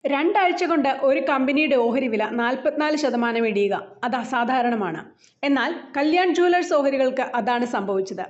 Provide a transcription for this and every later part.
രണ്ടാഴ്ച കൊണ്ട് ഒരു കമ്പനിയുടെ ഓഹരി വില 44% ഇടിയുക അത് അസാധാരണമാണ്. എന്നാൽ കല്യാൺ ജുവലേഴ്സ് ഓഹരികൾക്ക് അതാണ് സംഭവിച്ചത്.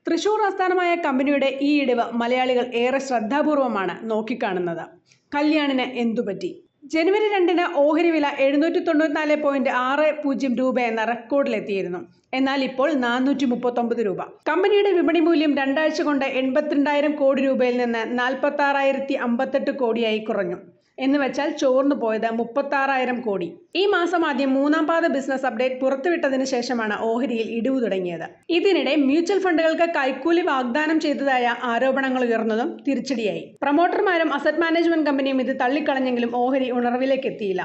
തൃശൂർ ആസ്ഥാനമായ കമ്പനിയുടെ ഈ ഇടിവ് മലയാളികൾ ഏറെ ശ്രദ്ധാപൂർവമാണ് നോക്കിക്കാണുന്നത്. കല്യാണിന് എന്തുപറ്റി? ജനുവരി 2-ന് ഓഹരി വില 794.60 രൂപ എന്ന റെക്കോർഡിലെത്തിയിരുന്നു. എന്നാൽ ഇപ്പോൾ 439 രൂപ. കമ്പനിയുടെ വിപണി മൂല്യം രണ്ടാഴ്ച കൊണ്ട് 82,000 കോടി രൂപയിൽ നിന്ന് 46,058 കോടിയായി കുറഞ്ഞു. എന്നുവെച്ചാൽ ചോർന്നു പോയത് 36,000 കോടി. ഈ മാസം ആദ്യം മൂന്നാം പാദ ബിസിനസ് അപ്ഡേറ്റ് പുറത്തുവിട്ടതിന് ശേഷമാണ് ഓഹരിയിൽ ഇടിവ് തുടങ്ങിയത്. ഇതിനിടെ മ്യൂച്വൽ ഫണ്ടുകൾക്ക് കൈക്കൂലി വാഗ്ദാനം ചെയ്തതായ ആരോപണങ്ങൾ ഉയർന്നതും തിരിച്ചടിയായി. പ്രൊമോട്ടർമാരും അസറ്റ് മാനേജ്മെന്റ് കമ്പനിയും ഇത് തള്ളിക്കളഞ്ഞെങ്കിലും ഓഹരി ഉണർവിലേക്ക് എത്തിയില്ല.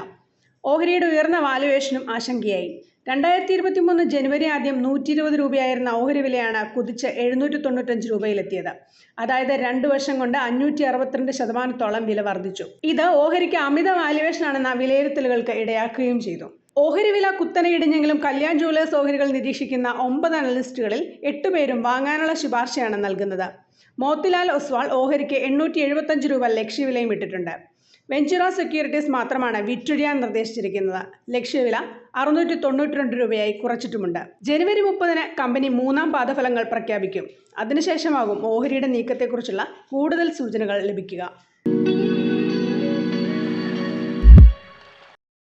ഓഹരിയുടെ ഉയർന്ന വാലുവേഷനും ആശങ്കയായി. 2023 ജനുവരി ആദ്യം 120 രൂപയായിരുന്ന ഓഹരി വിലയാണ് കുതിച്ച് 795 രൂപയിലെത്തിയത്. അതായത് 2 വർഷം കൊണ്ട് 562% വില വർദ്ധിച്ചു. ഇത് ഓഹരിക്ക് അമിത വാല്യുവേഷനാണെന്ന വിലയിരുത്തലുകൾക്ക് ഇടയാക്കുകയും ചെയ്തു. ഓഹരി വില കുത്തനെ ഇടിഞ്ഞെങ്കിലും കല്യാൺ ജുവലേഴ്സ് ഓഹരികൾ നിരീക്ഷിക്കുന്ന 9 അനലിസ്റ്റുകളിൽ 8 പേരും വാങ്ങാനുള്ള ശുപാർശയാണ് നൽകുന്നത്. മോത്തിലാൽ ഒസ്വാൾ ഓഹരിക്ക് 875 രൂപ ലക്ഷ്യവിലയും ഇട്ടിട്ടുണ്ട്. വെഞ്ചുറ സെക്യൂരിറ്റീസ് മാത്രമാണ് വിറ്റൊഴിയാൻ നിർദ്ദേശിച്ചിരിക്കുന്നത്. ലക്ഷ്യവില 692 രൂപയായി കുറച്ചിട്ടുമുണ്ട്. ജനുവരി 30-ന് കമ്പനി മൂന്നാം പാദഫലങ്ങൾ പ്രഖ്യാപിക്കും. അതിനുശേഷമാകും ഓഹരിയുടെ നീക്കത്തെക്കുറിച്ചുള്ള കൂടുതൽ സൂചനകൾ ലഭിക്കുക.